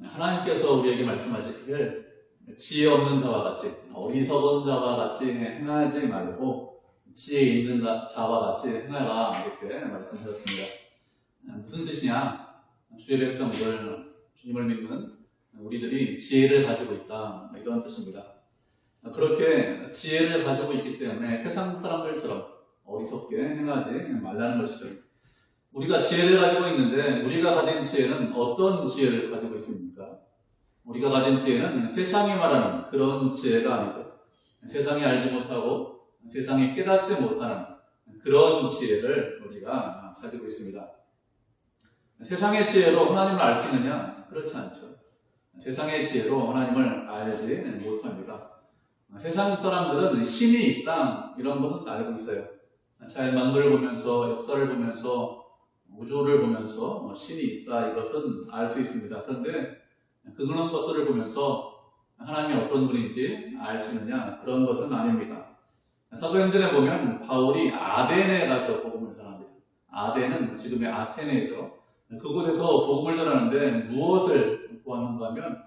하나님께서 우리에게 말씀하시기를 지혜 없는 자와 같이, 어리석은 자와 같이 행하지 말고 지혜 있는 자와 같이 행하라, 이렇게 말씀하셨습니다. 무슨 뜻이냐? 주의 백성들, 주님을 믿는 우리들이 지혜를 가지고 있다, 이런 뜻입니다. 그렇게 지혜를 가지고 있기 때문에 세상 사람들처럼 어리석게 행하지 말라는 것이죠. 우리가 지혜를 가지고 있는데 우리가 가진 지혜는 어떤 지혜를 가지고 있습니까? 우리가 가진 지혜는 세상이 말하는 그런 지혜가 아니고 세상이 알지 못하고 세상이 깨닫지 못하는 그런 지혜를 우리가 가지고 있습니다. 세상의 지혜로 하나님을 알 수 있느냐? 그렇지 않죠. 세상의 지혜로 하나님을 알지 못합니다. 세상 사람들은 신이 있다, 이런 것은 알고 있어요. 자연 만물을 보면서, 역사를 보면서, 우주를 보면서 신이 있다, 이것은 알 수 있습니다. 그런데 그런 것들을 보면서 하나님이 어떤 분인지 알 수 있느냐? 그런 것은 아닙니다. 사도행전에 보면 바울이 아덴에 가서 복음을 전합니다. 아덴은 지금의 아테네죠. 그곳에서 복음을 전하는데 무엇을 보았는가 하면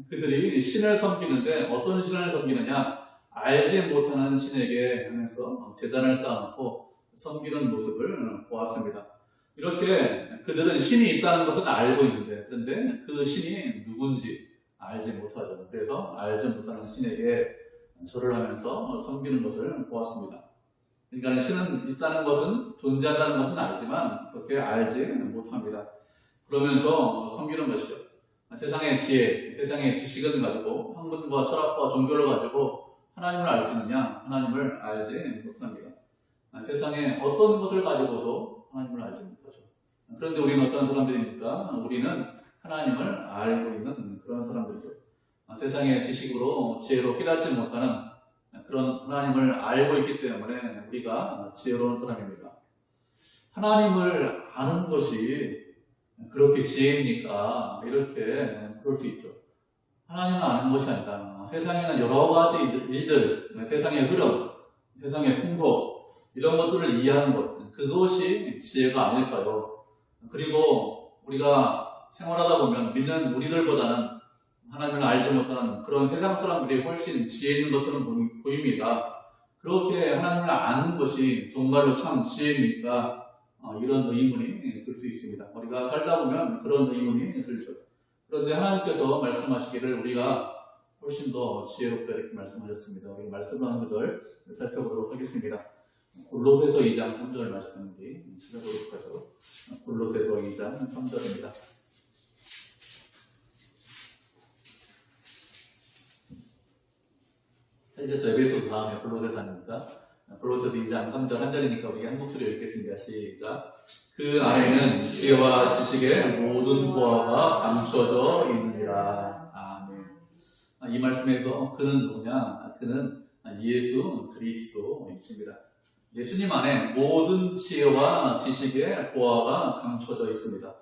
그들이 신을 섬기는데 어떤 신을 섬기느냐? 알지 못하는 신에게 하면서 제단을 쌓아놓고 섬기는 모습을 보았습니다. 이렇게 그들은 신이 있다는 것은 알고 있는데, 그런데 그 신이 누군지 알지 못하죠. 그래서 알지 못하는 신에게 절을 하면서 섬기는 것을 보았습니다. 그러니까 신은 있다는 것은, 존재한다는 것은 알지만 그렇게 알지 못합니다. 그러면서 섬기는 것이죠. 세상의 지혜, 세상의 지식을 가지고 학문과 철학과 종교를 가지고 하나님을 알 수 있느냐? 하나님을 알지 못합니다. 세상에 어떤 것을 가지고도 하나님을 알지 못하죠. 그런데 우리는 어떤 사람들입니까? 우리는 하나님을 알고 있는 그런 사람들이죠. 세상의 지식으로 지혜로 깨닫지 못하는 그런 하나님을 알고 있기 때문에 우리가 지혜로운 사람입니다. 하나님을 아는 것이 그렇게 지혜입니까? 이렇게 그럴 수 있죠. 하나님을 아는 것이 아니라 세상에는 여러 가지 일들, 세상의 흐름, 세상의 풍속, 이런 것들을 이해하는 것, 그것이 지혜가 아닐까요? 그리고 우리가 생활하다 보면 믿는 우리들보다는 하나님을 알지 못하는 그런 세상 사람들이 훨씬 지혜 있는 것처럼 보입니다. 그렇게 하나님을 아는 것이 정말로 참 지혜입니까? 이런 의문이 들 수 있습니다. 우리가 살다 보면 그런 의문이 들죠. 그런데 하나님께서 말씀하시기를 우리가 훨씬 더 지혜롭다, 이렇게 말씀하셨습니다. 우리 말씀을 한 구절 살펴보도록 하겠습니다. 골로새서 2장 3절 말씀 우리 찾아보도록 하죠. 골로새서 2장 3절입니다. 현재 에베소 다음에 골로새서 아닙니까? 골로새서 2장 3절 한 절이니까 우리 한 목소리로 읽겠습니다. 시작. 그 안에는 지혜와 지식의 모든 보화가 감춰져 있느니라. 아멘. 이 말씀에서 그는 누구냐? 그는 예수 그리스도이십니다. 예수님 안에 모든 지혜와 지식의 보화가 감춰져 있습니다.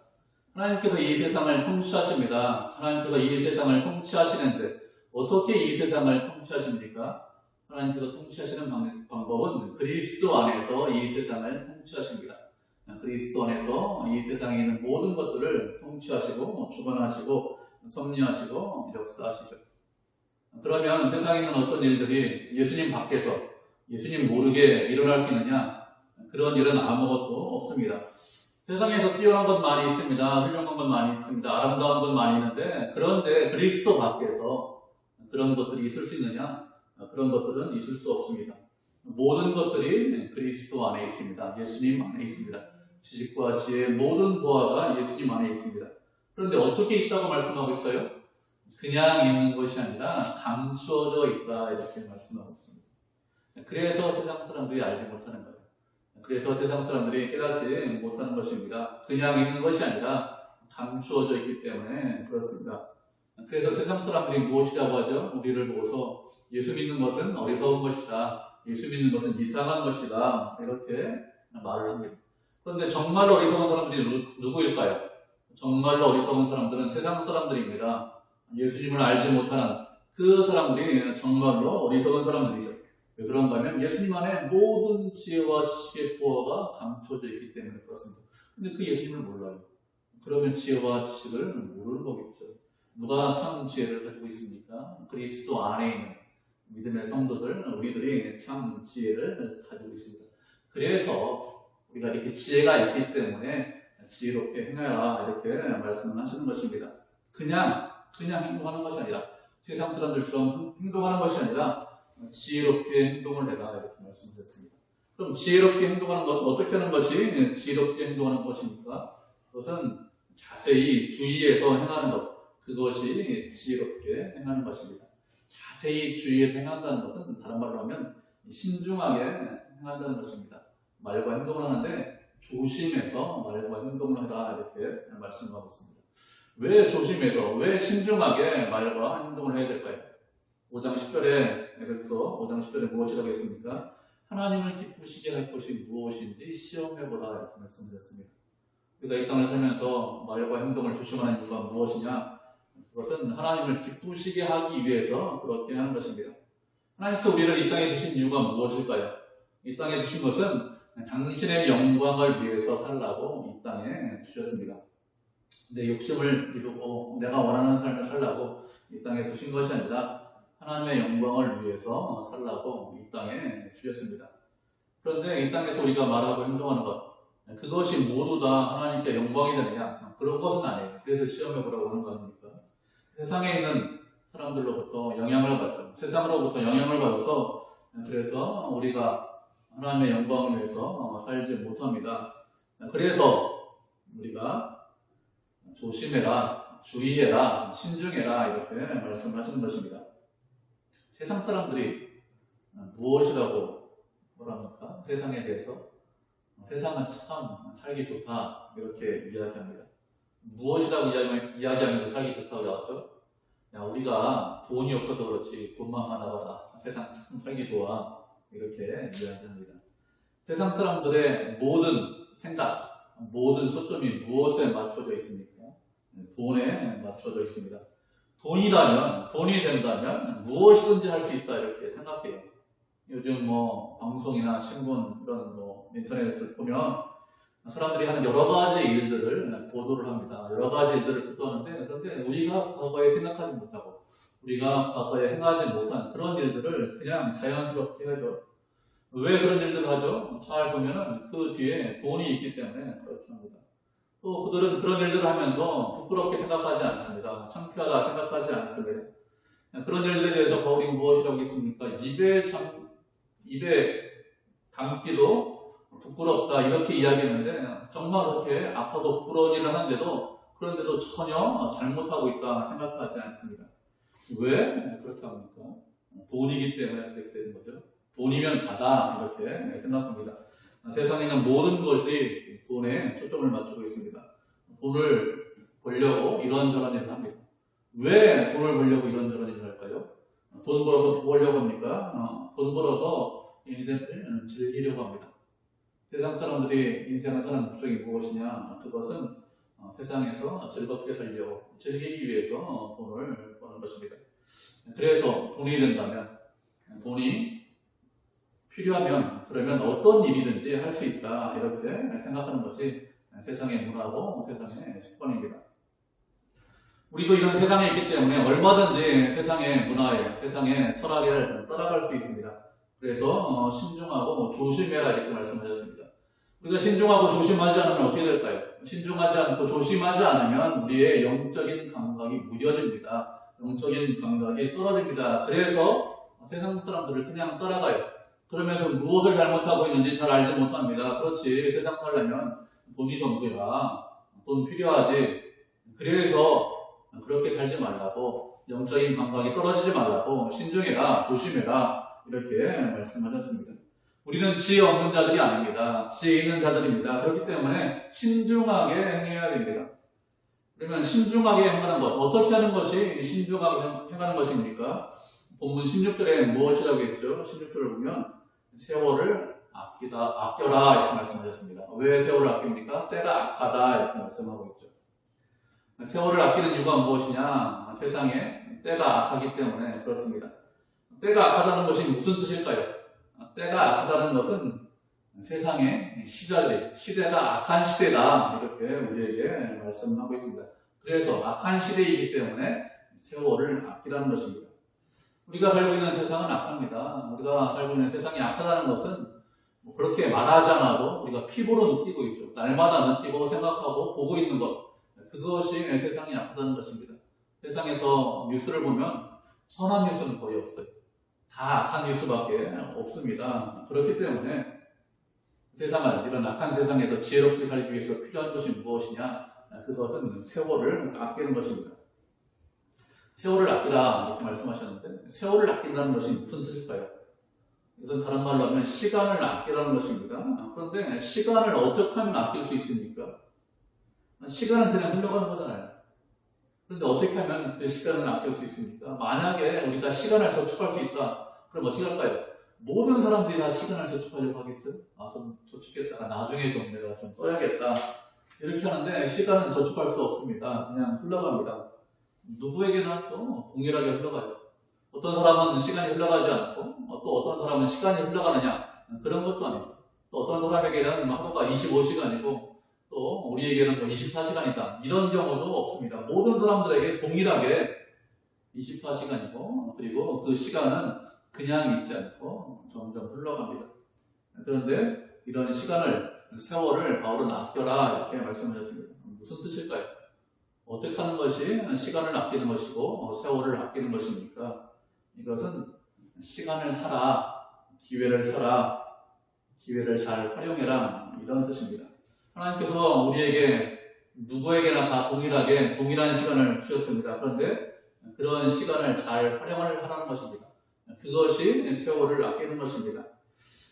하나님께서 이 세상을 통치하십니다. 하나님께서 이 세상을 통치하시는데 어떻게 이 세상을 통치하십니까? 하나님께서 통치하시는 방법은 그리스도 안에서 이 세상을 통치하십니다. 그리스도 안에서 이 세상에 있는 모든 것들을 통치하시고 주관하시고 섭리하시고 역사하시죠. 그러면 세상에 있는 어떤 일들이 예수님 밖에서 예수님 모르게 일어날 수 있느냐? 그런 일은 아무것도 없습니다. 세상에서 뛰어난 것 많이 있습니다. 훌륭한 것 많이 있습니다. 아름다운 것 많이 있는데, 그런데 그리스도 밖에서 그런 것들이 있을 수 있느냐? 그런 것들은 있을 수 없습니다. 모든 것들이 그리스도 안에 있습니다. 예수님 안에 있습니다. 지식과 지혜의 모든 보화가 예수님 안에 있습니다. 그런데 어떻게 있다고 말씀하고 있어요? 그냥 있는 것이 아니라 감추어져 있다, 이렇게 말씀하고 있습니다. 그래서 세상 사람들이 알지 못하는 거예요. 그래서 세상 사람들이 깨닫지 못하는 것입니다. 그냥 있는 것이 아니라 감추어져 있기 때문에 그렇습니다. 그래서 세상 사람들이 무엇이라고 하죠? 우리를 보고서 예수 믿는 것은 어리석은 것이다, 예수 믿는 것은 이상한 것이다, 이렇게 말을 합니다. 그런데 정말로 어리석은 사람들이 누구일까요? 정말로 어리석은 사람들은 세상 사람들입니다. 예수님을 알지 못하는 그 사람들이 정말로 어리석은 사람들이죠. 왜 그런가 하면 예수님 안에 모든 지혜와 지식의 보화가 감춰져 있기 때문에 그렇습니다. 근데 그 예수님을 몰라요. 그러면 지혜와 지식을 모르는 거겠죠. 누가 참 지혜를 가지고 있습니까? 그리스도 안에 있는 믿음의 성도들, 우리들이 참 지혜를 가지고 있습니다. 그래서 우리가 이렇게 지혜가 있기 때문에 지혜롭게 행하라 이렇게 말씀을 하시는 것입니다. 그냥 행동하는 것이 아니라 세상 사람들처럼 행동하는 것이 아니라 지혜롭게 행동을 해라 이렇게 말씀드렸습니다. 그럼 지혜롭게 행동하는 것 어떻게 하는 것이 지혜롭게 행동하는 것입니까? 그것은 자세히 주의해서 행하는 것, 그것이 지혜롭게 행하는 것입니다. 자세히 주의해서 행한다는 것은 다른 말로 하면 신중하게 행한다는 것입니다. 말과 행동을 하는데 조심해서 말과 행동을 하라 이렇게 말씀하고 있습니다. 왜 조심해서, 왜 신중하게 말과 행동을 해야 될까요? 5장 10절에 그래서 5장 10절에 무엇이라고 했습니까? 하나님을 기쁘시게 할 것이 무엇인지 시험해보라 이렇게 말씀드렸습니다. 우리가 이 땅을 살면서 말과 행동을 조심하는 이유가 무엇이냐? 그것은 하나님을 기쁘시게 하기 위해서 그렇게 하는 것입니다. 하나님께서 우리를 이 땅에 주신 이유가 무엇일까요? 이 땅에 주신 것은 당신의 영광을 위해서 살라고 이 땅에 주셨습니다. 내 욕심을 이루고 내가 원하는 삶을 살라고 이 땅에 주신 것이 아니라 하나님의 영광을 위해서 살라고 이 땅에 주셨습니다. 그런데 이 땅에서 우리가 말하고 행동하는 것, 그것이 모두 다 하나님께 영광이 되느냐? 그런 것은 아니에요. 그래서 시험해보라고 하는 거 아닙니까? 세상에 있는 사람들로부터 영향을 받죠. 세상으로부터 영향을 받아서 그래서 우리가 하나님의 영광을 위해서 살지 못합니다. 그래서 우리가 조심해라, 주의해라, 신중해라 이렇게 말씀을 하시는 것입니다. 세상 사람들이 무엇이라고 뭐랍니까? 세상에 대해서 세상은 참 살기 좋다 이렇게 이야기합니다. 무엇이라고 이야기하면서 살기 좋다고 나왔죠? 야, 우리가 돈이 없어서 그렇지 돈만 많아봐라 세상 참 살기 좋아 이렇게 이야기합니다. 세상 사람들의 모든 생각, 모든 초점이 무엇에 맞춰져 있습니까? 돈에 맞춰져 있습니다. 돈이 된다면 무엇이든지 할 수 있다 이렇게 생각해요. 요즘 방송이나 신문 이런 인터넷을 보면 사람들이 하는 여러 가지 일들을 보도를 합니다. 여러 가지 일들을 보도하는데 그런데 우리가 과거에 생각하지 못하고 우리가 과거에 행하지 못한 그런 일들을 그냥 자연스럽게 하죠. 왜 그런 일들을 하죠? 잘 보면은 그 뒤에 돈이 있기 때문에 그렇게 합니다. 또 그들은 그런 일들을 하면서 부끄럽게 생각하지 않습니다. 창피하다 생각하지 않습니다. 그런 일들에 대해서 바울이 무엇이라고 했습니까? 입에 담기도 부끄럽다 이렇게 이야기했는데 정말 그렇게 악하고 부끄러운 일을 하는데도 그런데도 전혀 잘못하고 있다 생각하지 않습니다. 왜 그렇게 합니까? 돈이기 때문에 그렇게 되는 거죠. 돈이면 다다 이렇게 생각합니다. 세상에 있는 모든 것이 돈에 초점을 맞추고 있습니다. 돈을 벌려고 이런저런 일을 합니다. 왜 돈을 벌려고 이런저런 일을 할까요? 돈 벌어서 뭐 하려고 합니까? 돈 벌어서 인생을 즐기려고 합니다. 세상 사람들이 인생을 사는 목적이 무엇이냐? 그것은 세상에서 즐겁게 살려고 즐기기 위해서 돈을 버는 것입니다. 그래서 돈이 된다면 돈이 필요하면 그러면 어떤 일이든지 할 수 있다 이렇게 생각하는 것이 세상의 문화고 세상의 습관입니다. 우리도 이런 세상에 있기 때문에 얼마든지 세상의 문화에 세상의 철학을 따라갈 수 있습니다. 그래서 신중하고 조심해라 이렇게 말씀하셨습니다. 우리가 신중하고 조심하지 않으면 어떻게 될까요? 신중하지 않고 조심하지 않으면 우리의 영적인 감각이 무뎌집니다. 영적인 감각이 떨어집니다. 그래서 세상 사람들을 그냥 따라가요. 그러면서 무엇을 잘못하고 있는지 잘 알지 못합니다. 그렇지, 세상 살려면 돈이 전부야. 돈 필요하지. 그래서 그렇게 살지 말라고, 영적인 감각이 떨어지지 말라고 신중해라, 조심해라 이렇게 말씀하셨습니다. 우리는 지혜 없는 자들이 아닙니다. 지혜 있는 자들입니다. 그렇기 때문에 신중하게 행해야 됩니다. 그러면 신중하게 행하는 것, 어떻게 하는 것이 신중하게 행하는 것입니까? 본문 16절에 무엇이라고 했죠? 16절을 보면 세월을 아껴라 이렇게 말씀하셨습니다. 왜 세월을 아낍니까? 때가 악하다 이렇게 말씀하고 있죠. 세월을 아끼는 이유가 무엇이냐? 세상에 때가 악하기 때문에 그렇습니다. 때가 악하다는 것이 무슨 뜻일까요? 때가 악하다는 것은 세상의 시대가 악한 시대다 이렇게 우리에게 말씀하고 있습니다. 그래서 악한 시대이기 때문에 세월을 아끼라는 것입니다. 우리가 살고 있는 세상은 악합니다. 우리가 살고 있는 세상이 악하다는 것은 뭐 그렇게 말하지 않아도 우리가 피부로 느끼고 있죠. 날마다 느끼고 생각하고 보고 있는 것. 그것이 세상이 악하다는 것입니다. 세상에서 뉴스를 보면 선한 뉴스는 거의 없어요. 다 악한 뉴스밖에 없습니다. 그렇기 때문에 세상을, 이런 악한 세상에서 지혜롭게 살기 위해서 필요한 것이 무엇이냐? 그것은 세월을 아끼는 것입니다. 세월을 아끼라 이렇게 말씀하셨는데, 세월을 아낀다는 것이 무슨 뜻일까요? 이건 다른 말로 하면 시간을 아끼라는 것입니다. 그런데 시간을 어떻게 하면 아낄 수 있습니까? 시간은 그냥 흘러가는 거잖아요. 그런데 어떻게 하면 그 시간을 아낄 수 있습니까? 만약에 우리가 시간을 저축할 수 있다. 그럼 어떻게 할까요? 모든 사람들이 다 시간을 저축하려고 하겠죠? 좀 저축했다가 나중에 좀 내가 좀 써야겠다. 이렇게 하는데 시간은 저축할 수 없습니다. 그냥 흘러갑니다. 누구에게나 또 동일하게 흘러가요. 어떤 사람은 시간이 흘러가지 않고 또 어떤 사람은 시간이 흘러가느냐 그런 것도 아니죠. 또 어떤 사람에게는 하루가 25시간이고 또 우리에게는 24시간이다. 이런 경우도 없습니다. 모든 사람들에게 동일하게 24시간이고 그리고 그 시간은 그냥 있지 않고 점점 흘러갑니다. 그런데 이런 시간을, 세월을 바울은 아껴라 이렇게 말씀하셨습니다. 무슨 뜻일까요? 어떻게 하는 것이 시간을 아끼는 것이고 세월을 아끼는 것입니까? 이것은 시간을 사라, 기회를 사라, 기회를 잘 활용해라 이런 뜻입니다. 하나님께서 우리에게 누구에게나 다 동일하게 동일한 시간을 주셨습니다. 그런데 그런 시간을 잘 활용을 하라는 것입니다. 그것이 세월을 아끼는 것입니다.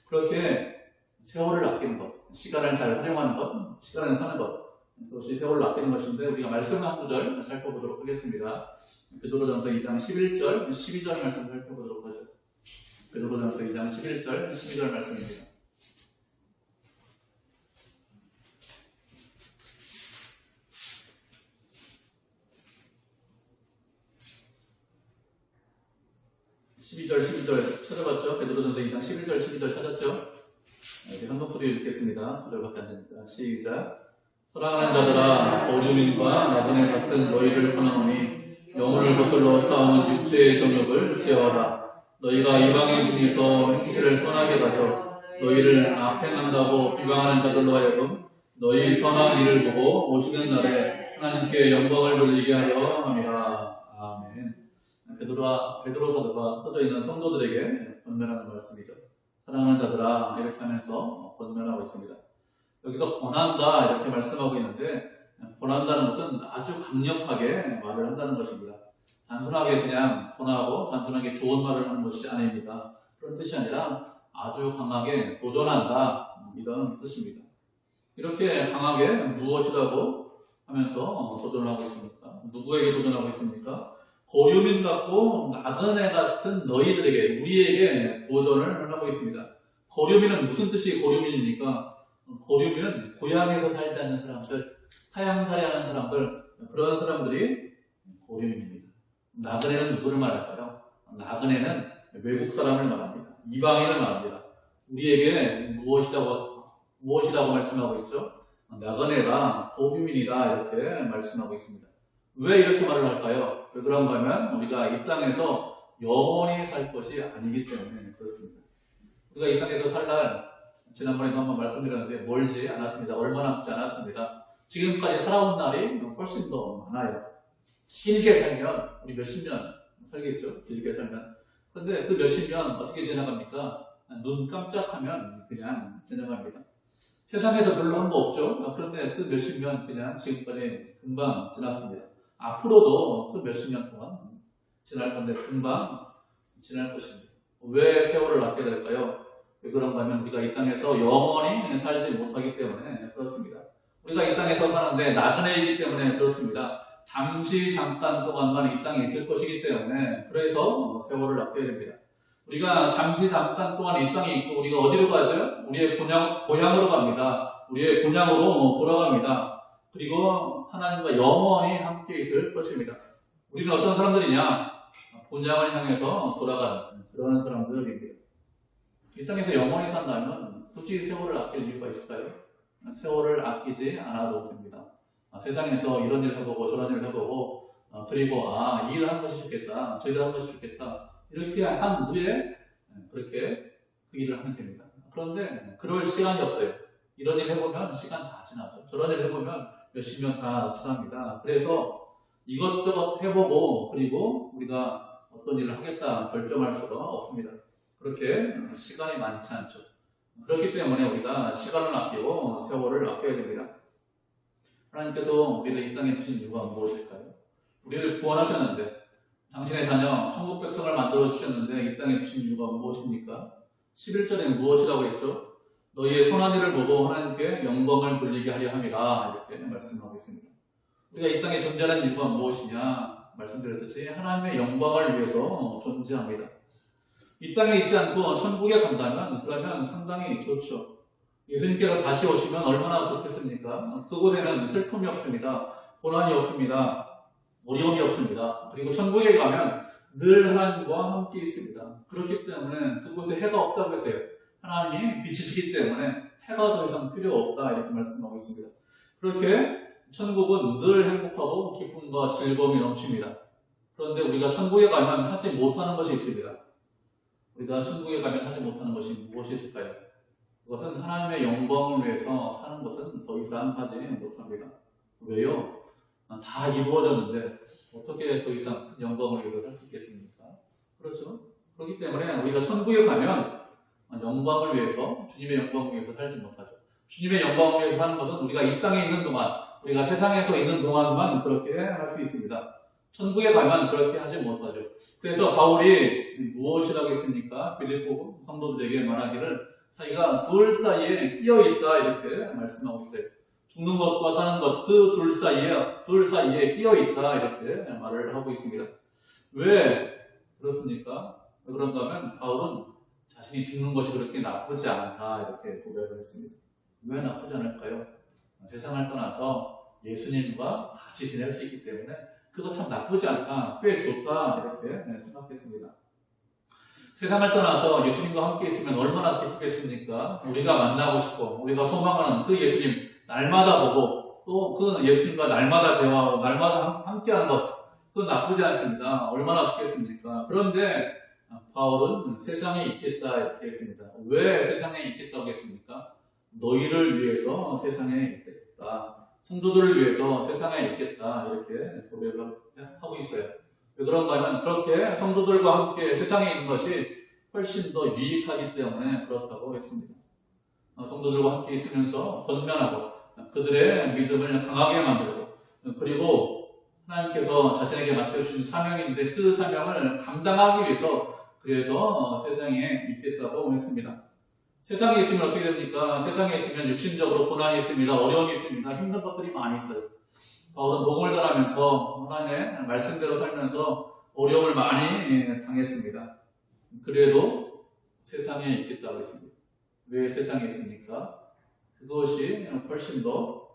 그렇게 세월을 아끼는 것, 시간을 잘 활용하는 것, 시간을 사는 것, 그것이 세월을 아끼는 것인데 우리가 말씀 한 구절 살펴보도록 하겠습니다. 베드로전서 2장 11절, 12절 말씀 살펴보도록 하죠. 베드로전서 2장 11절, 12절 말씀입니다. (12절) 찾아봤죠? 베드로전서 2장 11절 12절 찾았죠? 이제 한 목소리 읽겠습니다. 2절밖에 안 됩니다. 시작. 사랑하는 자들아, 어류민과 나그네 같은 너희를 권하노니 영혼을 거슬러 싸우는 육체의 정욕을 제어하라. 너희가 이방인 중에서 행실을 선하게 가져 너희를 악행한다고 비방하는 자들로 하여금 너희 선한 일을 보고 오시는 날에 하나님께 영광을 돌리게 하려 함이라. 아멘. 베드로 사도가 흩어져 있는 성도들에게 권면하는 말씀이죠. 사랑하는 자들아 이렇게 하면서 권면하고 있습니다. 여기서 권한다 이렇게 말씀하고 있는데 권한다는 것은 아주 강력하게 말을 한다는 것입니다. 단순하게 그냥 권하고 단순하게 좋은 말을 하는 것이 아닙니다. 그런 뜻이 아니라 아주 강하게 도전한다 이런 뜻입니다. 이렇게 강하게 무엇이라고 하면서 도전하고 있습니까? 누구에게 도전하고 있습니까? 거류민 같고 나그네 같은 너희들에게, 우리에게 도전을 하고 있습니다. 거류민은 무슨 뜻이 거류민입니까? 거류민은 고향에서 살지 않는 사람들, 타향살이하는 사람들, 그런 사람들이 거류민입니다. 나그네는 누구를 말할까요? 나그네는 외국 사람을 말합니다. 이방인을 말합니다. 우리에게 무엇이라고 말씀하고 있죠? 나그네가 거류민이다 이렇게 말씀하고 있습니다. 왜 이렇게 말을 할까요? 왜 그런가 하면 우리가 이 땅에서 영원히 살 것이 아니기 때문에 그렇습니다. 우리가 이 땅에서 살 날, 지난번에도 한번 말씀드렸는데 멀지 않았습니다. 얼마 남지 않았습니다. 지금까지 살아온 날이 훨씬 더 많아요. 길게 살면 우리 몇십 년 살겠죠. 길게 살면. 그런데 그 몇십 년 어떻게 지나갑니까? 눈 깜짝하면 그냥 지나갑니다. 세상에서 별로 한 거 없죠. 그런데 그 몇십 년 그냥 지금까지 금방 지났습니다. 앞으로도 그 몇십 년 동안 지날 건데 금방 지날 것입니다. 왜 세월을 아껴야 될까요? 왜 그런가 하면 우리가 이 땅에서 영원히 살지 못하기 때문에 그렇습니다. 우리가 이 땅에서 사는데 나그네이기 때문에 그렇습니다. 잠깐 동안만 이 땅에 있을 것이기 때문에 그래서 세월을 아껴야 됩니다. 우리가 잠깐 동안 이 땅에 있고 우리가 어디로 가죠? 우리의 고향으로 갑니다. 우리의 고향으로 돌아갑니다. 그리고 하나님과 영원히 함께 있을 것입니다. 우리는 어떤 사람들이냐? 본향을 향해서 돌아가는 그런 사람들입니다. 이 땅에서 영원히 산다면 굳이 세월을 아낄 이유가 있을까요? 세월을 아끼지 않아도 됩니다. 세상에서 이런 일을 해보고 저런 일을 해보고 그리고 이 일을 하는 것이 좋겠다, 저 일을 하는 것이 좋겠다 이렇게 한 후에 그렇게 그 일을 하면 됩니다. 그런데 그럴 시간이 없어요. 이런 일 해보면 시간 다 지나죠. 저런 일 해보면 몇십 년 다 지납니다. 그래서 이것저것 해보고 그리고 우리가 어떤 일을 하겠다 결정할 수가 없습니다. 그렇게 시간이 많지 않죠. 그렇기 때문에 우리가 시간을 아끼고 세월을 아껴야 됩니다. 하나님께서 우리를 이 땅에 주신 이유가 무엇일까요? 우리를 구원하셨는데 당신의 자녀 천국 백성을 만들어 주셨는데 이 땅에 주신 이유가 무엇입니까? 11절에 무엇이라고 했죠? 너희의 선한 일을 보고 하나님께 영광을 돌리게 하려 함이라 이렇게 말씀하고 있습니다. 우리가 이 땅에 존재하는 이유가 무엇이냐 말씀드렸듯이 하나님의 영광을 위해서 존재합니다. 이 땅에 있지 않고 천국에 간다면 그러면 상당히 좋죠. 예수님께서 다시 오시면 얼마나 좋겠습니까? 그곳에는 슬픔이 없습니다. 고난이 없습니다. 어려움이 없습니다. 그리고 천국에 가면 늘 하나님과 함께 있습니다. 그렇기 때문에 그곳에 해가 없다고 했어요. 하나님이 빛이시기 때문에 해가 더 이상 필요 없다 이렇게 말씀하고 있습니다. 그렇게 천국은 늘 행복하고 기쁨과 즐거움이 넘칩니다. 그런데 우리가 천국에 가면 하지 못하는 것이 있습니다. 우리가 천국에 가면 하지 못하는 것이 무엇이 있을까요? 그것은 하나님의 영광을 위해서 사는 것은 더 이상 하지 못합니다. 왜요? 다 이루어졌는데 어떻게 더 이상 큰 영광을 위해서 할 수 있겠습니까? 그렇죠? 그렇기 때문에 우리가 천국에 가면 영광을 위해서, 주님의 영광을 위해서 살지 못하죠. 주님의 영광을 위해서 하는 것은 우리가 이 땅에 있는 동안, 우리가 세상에서 있는 동안만 그렇게 할 수 있습니다. 천국에 가면 그렇게 하지 못하죠. 그래서 바울이 무엇이라고 했습니까? 빌립보 성도들에게 말하기를 자기가 둘 사이에 끼어있다 이렇게 말씀하고 있어요. 죽는 것과 사는 것, 그 둘 사이에 끼어있다 이렇게 말을 하고 있습니다. 왜 그렇습니까? 왜 그런가 하면 바울은 자신이 죽는 것이 그렇게 나쁘지 않다 이렇게 고백을 했습니다. 왜 나쁘지 않을까요? 세상을 떠나서 예수님과 같이 지낼 수 있기 때문에 그거 참 나쁘지 않다, 꽤 좋다 이렇게 생각했습니다. 세상을 떠나서 예수님과 함께 있으면 얼마나 기쁘겠습니까? 우리가 만나고 싶고 우리가 소망하는 그 예수님 날마다 보고 또 그 예수님과 날마다 대화하고 날마다 함께하는 것, 그거 나쁘지 않습니다. 얼마나 좋겠습니까? 그런데 바울은 세상에 있겠다 이렇게 했습니다. 왜 세상에 있겠다고 했습니까? 너희를 위해서 세상에 있겠다, 성도들을 위해서 세상에 있겠다 이렇게 고백을 하고 있어요. 왜 그런가 하면 그렇게 성도들과 함께 세상에 있는 것이 훨씬 더 유익하기 때문에 그렇다고 했습니다. 성도들과 함께 있으면서 권면하고 그들의 믿음을 강하게 만들고 그리고 하나님께서 자신에게 맡겨주신 사명인데 그 사명을 감당하기 위해서 그래서 세상에 있겠다고 했습니다. 세상에 있으면 어떻게 됩니까? 세상에 있으면 육신적으로 고난이 있습니다. 어려움이 있습니다. 힘든 것들이 많이 있어요. 바울은 복음을 전하면서 하나님의 말씀대로 살면서 어려움을 많이 당했습니다. 그래도 세상에 있겠다고 했습니다. 왜 세상에 있습니까? 그것이 훨씬 더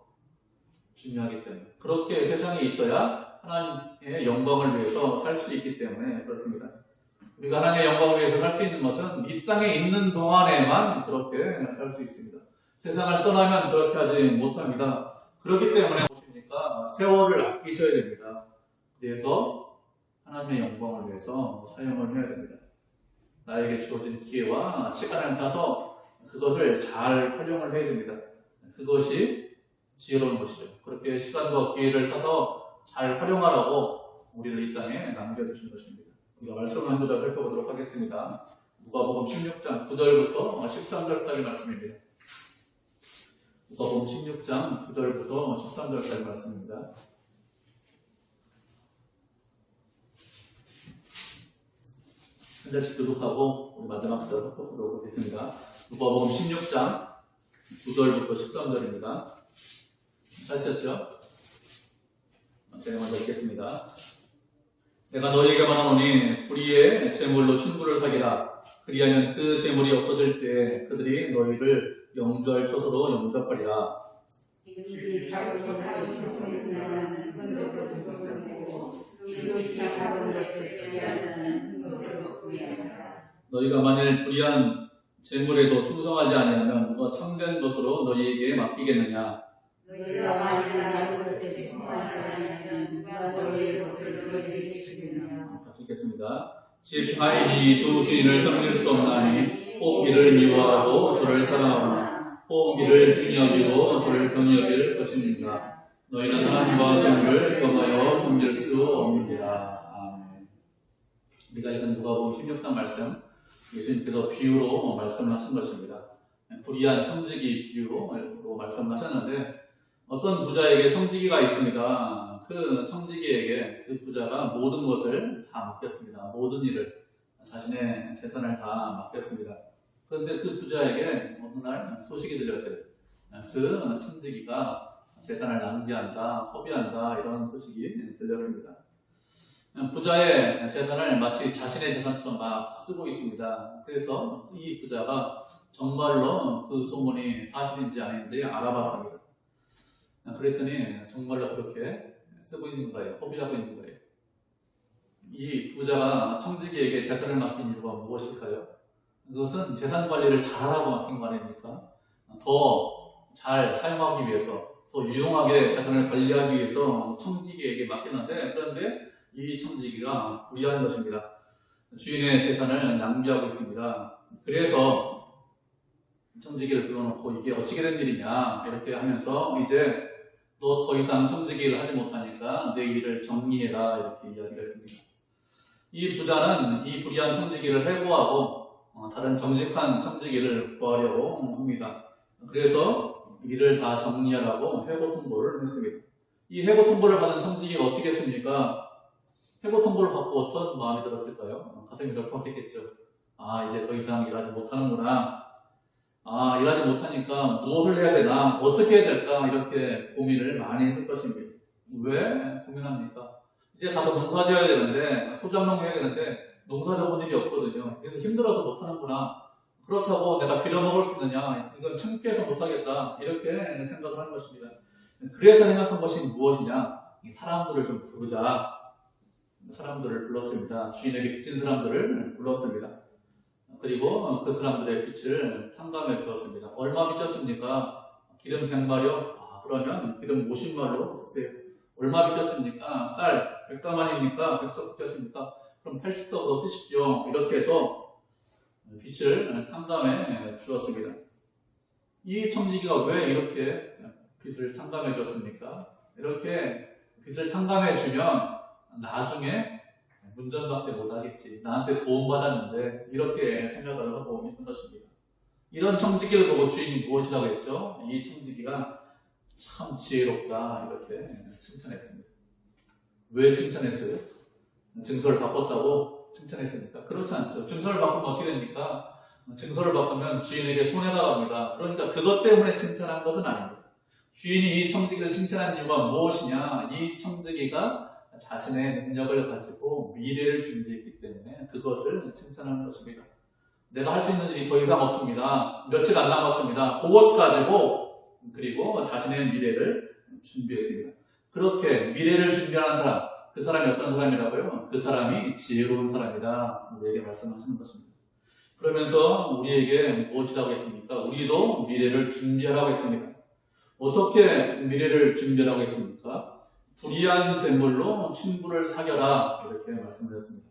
중요하기 때문에, 그렇게 세상에 있어야 하나님의 영광을 위해서 살 수 있기 때문에 그렇습니다. 우리가 하나님의 영광을 위해서 살 수 있는 것은 이 땅에 있는 동안에만 그렇게 살 수 있습니다. 세상을 떠나면 그렇게 하지 못합니다. 그렇기 때문에 무엇입니까? 세월을 아끼셔야 됩니다. 그래서 하나님의 영광을 위해서 사용을 해야 됩니다. 나에게 주어진 기회와 시간을 사서 그것을 잘 활용을 해야 됩니다. 그것이 지혜로운 것이죠. 그렇게 시간과 기회를 사서 잘 활용하라고 우리를 이 땅에 남겨주신 것입니다. 우리가 말씀 한 구절 살펴보도록 하겠습니다. 누가복음 16장 9절부터 13절까지 말씀입니다. 누가복음 16장 9절부터 13절까지 말씀입니다. 한 절씩 교독하고 우리 마지막 구절 살펴보도록 하겠습니다. 누가복음 16장 9절부터 13절입니다. 하셨죠? 제가 먼저 읽겠습니다. 내가 너희에게 말하노니 불의의 재물로 친구를 사귀라. 그리하면 그 재물이 없어질 때 그들이 너희를 영주할 처소로 영접하리라. 너희가 만일 불의한 재물에도 충성하지 아니하면 누가 참된 것으로 너희에게 맡기겠느냐? 너희가 만일 나를 것에 내가 너희의 것을 너희에게 주겠느냐. 같이 읽겠습니다. 집 하인이 두 주인을 섬길 수 없나니 혹 이를 미워하고 저를 사랑하거나 혹 이를 중히 여기고 저를 경히 여길 것입니다. 너희는 하나님과 성을 겸하여 섬길 수 없느니라. 아멘. 우리가 읽은 누가복음 16장 말씀, 예수님께서 비유로 말씀을 하신 것입니다. 불의한 청지기 비유로 말씀을 하셨는데, 어떤 부자에게 청지기가 있습니다. 그 청지기에게 그 부자가 모든 것을 다 맡겼습니다. 모든 일을, 자신의 재산을 다 맡겼습니다. 그런데 그 부자에게 어느 날 소식이 들렸어요. 그 청지기가 재산을 낭비한다, 허비한다, 이런 소식이 들렸습니다. 부자의 재산을 마치 자신의 재산처럼 막 쓰고 있습니다. 그래서 이 부자가 정말로 그 소문이 사실인지 아닌지 알아봤습니다. 그랬더니 정말로 그렇게 쓰고 있는 거예요. 허비하고 있는 거예요. 이 부자가 청지기에게 재산을 맡긴 이유가 무엇일까요? 그것은 재산 관리를 잘하라고 맡긴 거 아닙니까? 더 잘 사용하기 위해서, 더 유용하게 재산을 관리하기 위해서 청지기에게 맡겼는데, 그런데 이 청지기가 불의한 것입니다. 주인의 재산을 낭비하고 있습니다. 그래서 청지기를 불러놓고 이게 어찌게 된 일이냐 이렇게 하면서 이제 너 더 이상 청지기를 하지 못하니까 내 일을 정리해라 이렇게 이야기했습니다. 이 부자는 이 불의한 청지기를 해고하고 다른 정직한 청지기를 구하려고 합니다. 그래서 일을 다 정리하라고 해고 통보를 했습니다. 이 해고 통보를 받은 청지기가 어떻게 했습니까? 해고 통보를 받고 어떤 마음이 들었을까요? 가슴이 덜컥했겠죠. 아, 이제 더 이상 일하지 못하는구나. 아, 일하지 못하니까 무엇을 해야 되나? 어떻게 해야 될까? 이렇게 고민을 많이 했을 것입니다. 왜 고민합니까? 이제 가서 농사 지어야 되는데, 소작농 해야 되는데, 농사 져본 일이 없거든요. 그래서 힘들어서 못하는구나. 그렇다고 내가 빌어먹을 수 있느냐? 이건 창피해서 못하겠다. 이렇게 생각을 하는 것입니다. 그래서 생각한 것이 무엇이냐? 사람들을 좀 부르자. 사람들을 불렀습니다. 주인에게 빚진 사람들을 불렀습니다. 그리고 그 사람들의 빚을 탕감해 주었습니다. 얼마 빚졌습니까? 기름 100마리요? 그러면 기름 50마리로 쓰세요. 얼마 빚졌습니까? 쌀 100가만입니까? 100석 빚졌습니까? 그럼 80석으로 쓰십시오. 이렇게 해서 빚을 탕감해 주었습니다. 이 청지기가 왜 이렇게 빚을 탕감해 주었습니까? 이렇게 빚을 탕감해 주면 나중에 문전밖에 못하겠지. 나한테 도움받았는데 이렇게 생각을 하고 있는 것입니다. 이런 청지기를 보고 주인이 무엇이라고 했죠? 이 청지기가 참 지혜롭다 이렇게 칭찬했습니다. 왜 칭찬했어요? 증서를 바꿨다고 칭찬했습니까? 그렇지 않죠. 증서를 바꾸면 어떻게 됩니까? 증서를 바꾸면 주인에게 손해가 갑니다. 그러니까 그것 때문에 칭찬한 것은 아닙니다. 주인이 이 청지기를 칭찬한 이유가 무엇이냐? 이 청지기가 자신의 능력을 가지고 미래를 준비했기 때문에 그것을 칭찬하는 것입니다. 내가 할 수 있는 일이 더 이상 없습니다. 며칠 안 남았습니다. 그것 가지고 그리고 자신의 미래를 준비했습니다. 그렇게 미래를 준비하는 사람, 그 사람이 어떤 사람이라고요? 그 사람이 지혜로운 사람이다. 우리에게 말씀하시는 것입니다. 그러면서 우리에게 무엇이라고 했습니까? 우리도 미래를 준비하라고 했습니다. 어떻게 미래를 준비하라고 했습니까? 불의한 재물로 친구를 사겨라 이렇게 말씀하셨습니다.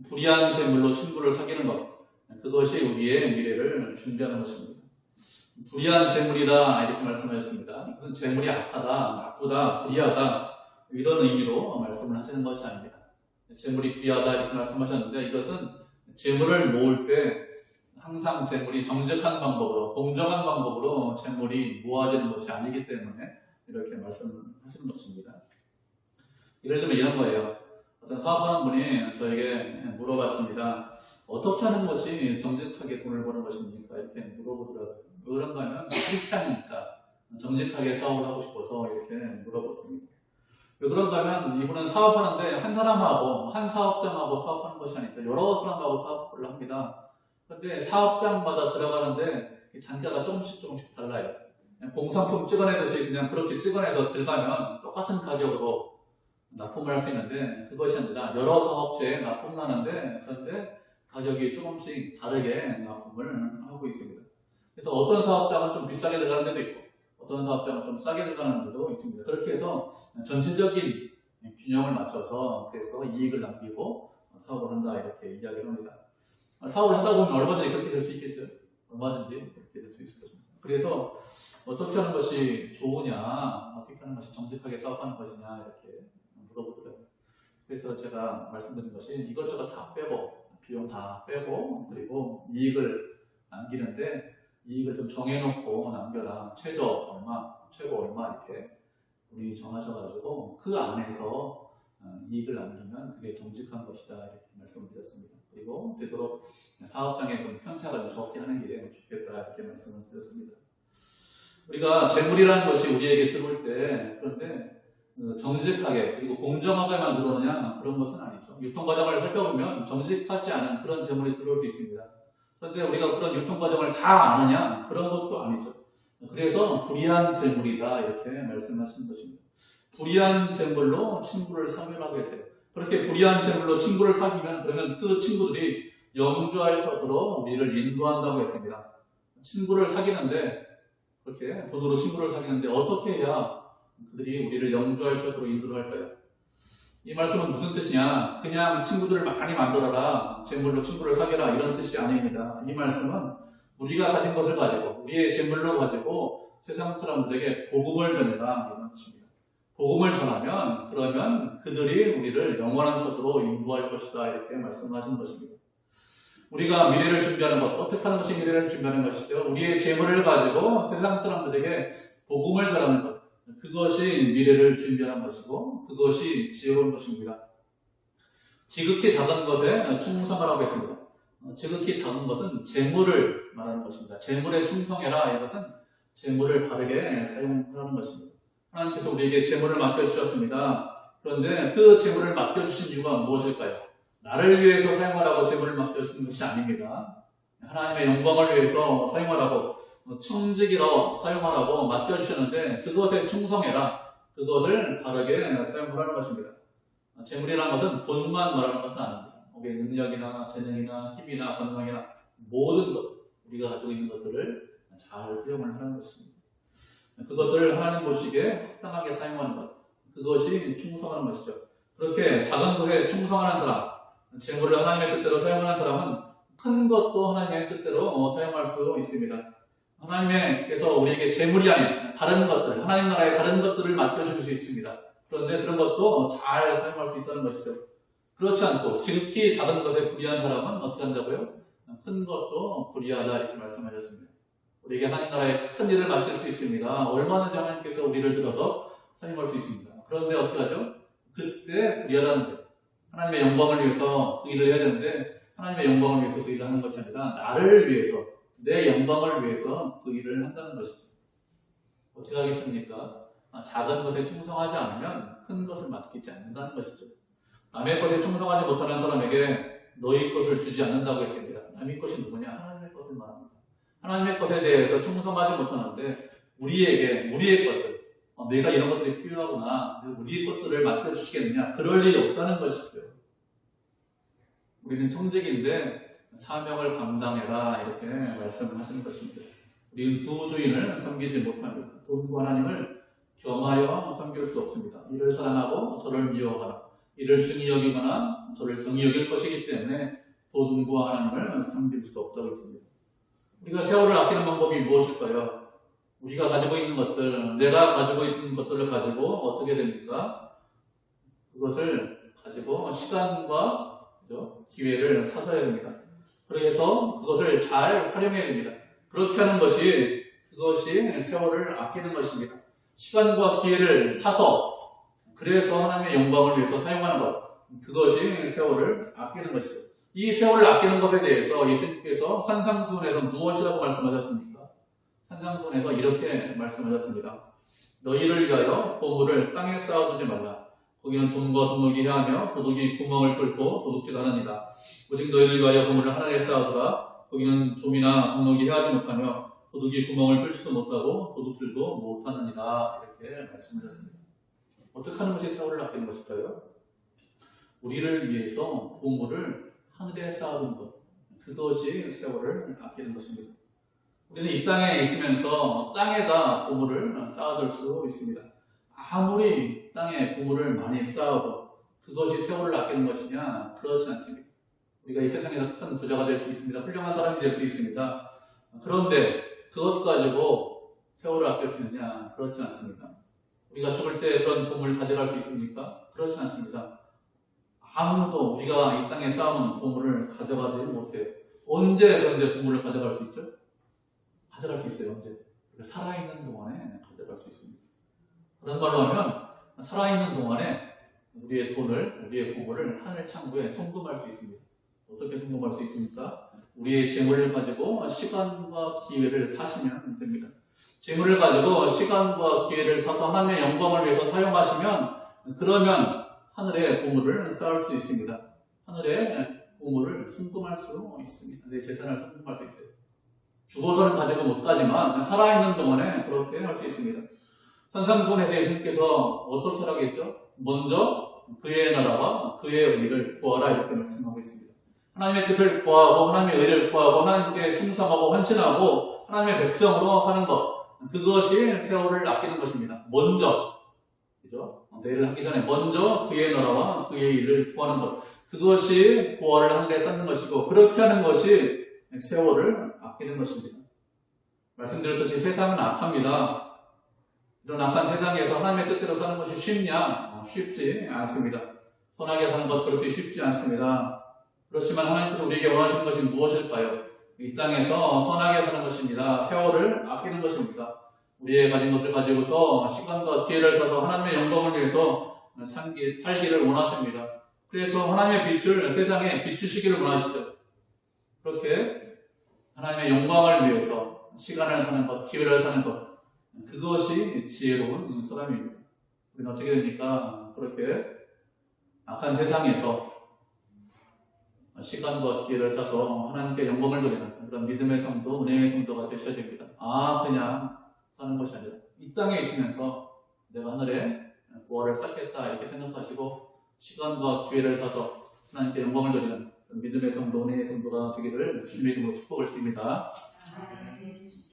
불의한 재물로 친구를 사귀는 것, 그것이 우리의 미래를 준비하는 것입니다. 불의한 재물이다 이렇게 말씀하셨습니다. 이것은 재물이 악하다, 나쁘다, 불의하다 이런 의미로 말씀을 하시는 것이 아닙니다. 재물이 불의하다 이렇게 말씀하셨는데 이것은 재물을 모을 때 항상 재물이 정직한 방법으로, 공정한 방법으로 재물이 모아지는 것이 아니기 때문에 이렇게 말씀하시는 것입니다. 예를 들면 이런 거예요. 어떤 사업하는 분이 저에게 물어봤습니다. 어떻게 하는 것이 정직하게 돈을 버는 것입니까? 이렇게 물어보더라고요. 왜 그런가 하면 크리스찬이니까 정직하게 사업을 하고 싶어서 이렇게 물어봤습니다. 왜 그런가 하면 이분은 사업하는데 한 사람하고, 한 사업장하고 사업하는 것이 아니라 여러 사람하고 사업을 합니다. 그런데 사업장마다 들어가는데 단가가 조금씩 달라요. 공산품 찍어내듯이 그냥 그렇게 찍어내서 들어가면 똑같은 가격으로 납품을 할 수 있는데 그것이 아니라 여러 사업체에 납품을 하는데 그런데 가격이 조금씩 다르게 납품을 하고 있습니다. 그래서 어떤 사업장은 좀 비싸게 들어가는 데도 있고 어떤 사업장은 좀 싸게 들어가는 데도 있습니다. 그렇게 해서 전체적인 균형을 맞춰서 그래서 이익을 남기고 사업을 한다 이렇게 이야기를 합니다. 사업을 하다 보면 얼마든지 그렇게 될 수 있겠죠. 얼마든지 그렇게 될 수 있을 것입니다. 그래서 어떻게 하는 것이 좋으냐, 어떻게 하는 것이 정직하게 사업하는 것이냐 이렇게 물어보더라고요. 그래서 제가 말씀드린 것이 이것저것 다 빼고 비용 다 빼고 그리고 이익을 남기는데 이익을 좀 정해놓고 남겨라. 최저 얼마, 최고 얼마 이렇게 우리 정하셔가지고 그 안에서 이익을 남기면 그게 정직한 것이다 이렇게 말씀을 드렸습니다. 그리고 되도록 사업장에 좀 편차가 좀 적게 하는 게 좋겠다 이렇게 말씀을 드렸습니다. 우리가 재물이라는 것이 우리에게 들어올 때 그런데 정직하게 그리고 공정하게만 들어오느냐 그런 것은 아니죠. 유통과정을 살펴보면 정직하지 않은 그런 재물이 들어올 수 있습니다. 그런데 우리가 그런 유통과정을 다 아느냐 그런 것도 아니죠. 그래서 불이한 재물이다 이렇게 말씀하시는 것입니다. 불이한 재물로 친구를 사귀라고 했어요. 그렇게 불이한 재물로 친구를 사귀면 그러면 그 친구들이 영주할 것으로 우리를 인도한다고 했습니다. 친구를 사귀는데 그렇게 돈으로 친구를 사귀는데 어떻게 해야 그들이 우리를 영주할 것으로 인도를 할까요? 이 말씀은 무슨 뜻이냐? 그냥 친구들을 많이 만들어라, 재물로 친구를 사귀라 이런 뜻이 아닙니다. 이 말씀은 우리가 가진 것을 가지고 우리의 재물로 가지고 세상 사람들에게 복음을 전해라 이런 뜻입니다. 복음을 전하면 그러면 그들이 우리를 영원한 것으로 인도할 것이다 이렇게 말씀하시는 것입니다. 우리가 미래를 준비하는 것, 어떻게 하는 것이 미래를 준비하는 것이죠? 우리의 재물을 가지고 세상 사람들에게 복음을 전하는 것, 그것이 미래를 준비하는 것이고 그것이 지혜로운 것입니다. 지극히 작은 것에 충성하라고 했습니다. 지극히 작은 것은 재물을 말하는 것입니다. 재물에 충성해라 이것은 재물을 바르게 사용하라는 것입니다. 하나님께서 우리에게 재물을 맡겨주셨습니다. 그런데 그 재물을 맡겨주신 이유가 무엇일까요? 나를 위해서 사용하라고 재물을 맡겨주신 것이 아닙니다. 하나님의 영광을 위해서 사용하라고 청지기로 사용하라고 맡겨주셨는데 그것에 충성해라. 그것을 바르게 사용하라는 것입니다. 재물이라는 것은 돈만 말하는 것은 아닙니다. 우리의 능력이나 재능이나 힘이나 건강이나 모든 것, 우리가 가지고 있는 것들을 잘 활용을 하는 것입니다. 그것들을 하나님 보시기에 합당하게 사용하는 것, 그것이 충성하는 것이죠. 그렇게 작은 것에 충성하는 사람, 재물을 하나님의 뜻대로 사용하는 사람은 큰 것도 하나님의 뜻대로 사용할 수 있습니다. 하나님께서 우리에게 재물이 아닌 다른 것들, 하나님 나라의 다른 것들을 맡겨줄 수 있습니다. 그런데 그런 것도 잘 사용할 수 있다는 것이죠. 그렇지 않고 지극히 작은 것에 불의한 사람은 어떻게 한다고요? 큰 것도 불의하다 이렇게 말씀하셨습니다. 우리에게 하나님 나라의 큰 일을 맡길 수 있습니다. 얼마든지 하나님께서 우리를 들어서 사용할 수 있습니다. 그런데 어떻게 하죠? 그때 불의하다는 거예요. 하나님의 영광을 위해서 그 일을 해야 되는데 하나님의 영광을 위해서 그 일을 하는 것이 아니라 나를 위해서, 내 영광을 위해서 그 일을 한다는 것이죠. 어떻게 하겠습니까? 작은 것에 충성하지 않으면 큰 것을 맡기지 않는다는 것이죠. 남의 것에 충성하지 못하는 사람에게 너희 것을 주지 않는다고 했습니다. 남의 것이 누구냐? 하나님의 것을 말합니다. 하나님의 것에 대해서 충성하지 못하는데 우리에게, 우리의 것들, 내가 이런 것들이 필요하구나, 우리의 것들을 맡겨주시겠느냐? 그럴 일이 없다는 것이죠. 우리는 청직인데 사명을 감당해라 이렇게 말씀을 하시는 것입니다. 우리는 두 주인을 섬기지 못합니다. 돈과 하나님을 겸하여 섬길 수 없습니다. 이를 사랑하고 저를 미워하라. 이를 중히 여기거나 저를 경히 여길 것이기 때문에 돈과 하나님을 섬길 수 없다고 했습니다. 우리가 세월을 아끼는 방법이 무엇일까요? 우리가 가지고 있는 것들, 내가 가지고 있는 것들을 가지고 어떻게 됩니까? 그것을 가지고 시간과 기회를 사서야 됩니다. 그래서 그것을 잘 활용해야 됩니다. 그렇게 하는 것이 그것이 세월을 아끼는 것입니다. 시간과 기회를 사서 그래서 하나님의 영광을 위해서 사용하는 것, 그것이 세월을 아끼는 것이죠. 이 세월을 아끼는 것에 대해서 예수님께서 산상수훈에서 무엇이라고 말씀하셨습니까? 산상수훈에서 이렇게 말씀하셨습니다. 너희를 위하여 보물을 땅에 쌓아두지 말라. 거기는 좀과 도둑이 해하며 도둑이 구멍을 뚫고 도둑질 하느니라. 오직 너희를 위하여 보물을 하나에 쌓아두라. 거기는 좀이나 도둑이 해하지 못하며 도둑이 구멍을 뚫지도 못하고 도둑질도 못하느니라. 이렇게 말씀하셨습니다. 어떻게 하는 것이 세월을 아끼는 것일까요? 우리를 위해서 보물을 하늘에 쌓아둔 것, 그것이 세월을 아끼는 것입니다. 우리는 이 땅에 있으면서 땅에다 보물을 쌓아둘 수 있습니다. 아무리 땅에 보물을 많이 쌓아도 그것이 세월을 아끼는 것이냐? 그렇지 않습니다. 우리가 이 세상에서 큰 부자가 될 수 있습니다. 훌륭한 사람이 될 수 있습니다. 그런데 그것 가지고 세월을 아낄 수 있느냐? 그렇지 않습니다. 우리가 죽을 때 그런 보물을 가져갈 수 있습니까? 그렇지 않습니다. 아무도 우리가 이 땅에 쌓아놓은 보물을 가져가지 못해요. 언제 그런데 보물을 가져갈 수 있죠? 가져갈 수 있어요. 언제? 살아있는 동안에 가져갈 수 있습니다. 그런 말로 하면 살아있는 동안에 우리의 돈을, 우리의 보물을 하늘 창고에 송금할 수 있습니다. 어떻게 송금할 수 있습니까? 우리의 재물을 가지고 시간과 기회를 사시면 됩니다. 재물을 가지고 시간과 기회를 사서 하나님의 영광을 위해서 사용하시면 그러면 하늘의 보물을 쌓을 수 있습니다. 하늘의 보물을 송금할 수 있습니다. 내 재산을 송금할 수 있어요. 죽어서는 가지고 못 가지만 살아있는 동안에 그렇게 할 수 있습니다. 산상수훈에서 예수님께서 어떻게 하라고 했죠? 먼저 그의 나라와 그의 의를 구하라 이렇게 말씀하고 있습니다. 하나님의 뜻을 구하고 하나님의 의를 구하고 하나님께 충성하고 헌신하고 하나님의 백성으로 사는 것, 그것이 세월을 아끼는 것입니다. 먼저, 그죠? 내일을 하기 전에 먼저 그의 나라와 그의 일을 구하는 것, 그것이 부활을 하늘에 쌓는 것이고 그렇게 하는 것이 세월을 아끼는 것입니다. 말씀드렸듯이 세상은 악합니다. 이런 악한 세상에서 하나님의 뜻대로 사는 것이 쉽냐? 쉽지 않습니다. 선하게 사는 것 그렇게 쉽지 않습니다. 그렇지만 하나님께서 우리에게 원하시는 것이 무엇일까요? 이 땅에서 선하게 사는 것입니다. 세월을 아끼는 것입니다. 우리의 가진 것을 가지고서 시간과 기회를 써서 하나님의 영광을 위해서 살기를 원하십니다. 그래서 하나님의 빛을 세상에 비추시기를 원하시죠. 그렇게 하나님의 영광을 위해서 시간을 사는 것, 기회를 사는 것, 그것이 지혜로운 사람입니다. 우리는 어떻게 됩니까? 그렇게 악한 세상에서 시간과 기회를 써서 하나님께 영광을 돌리는 그런 믿음의 성도, 은혜의 성도가 되셔야 됩니다. 그냥 사는 것이 아니라 이 땅에 있으면서 내가 하늘에 부활을 쌓겠다 이렇게 생각하시고 시간과 기회를 써서 하나님께 영광을 돌리는 믿음의 성도, 은혜의 성도가 되기를 주님의 이름으로 축복을 드립니다.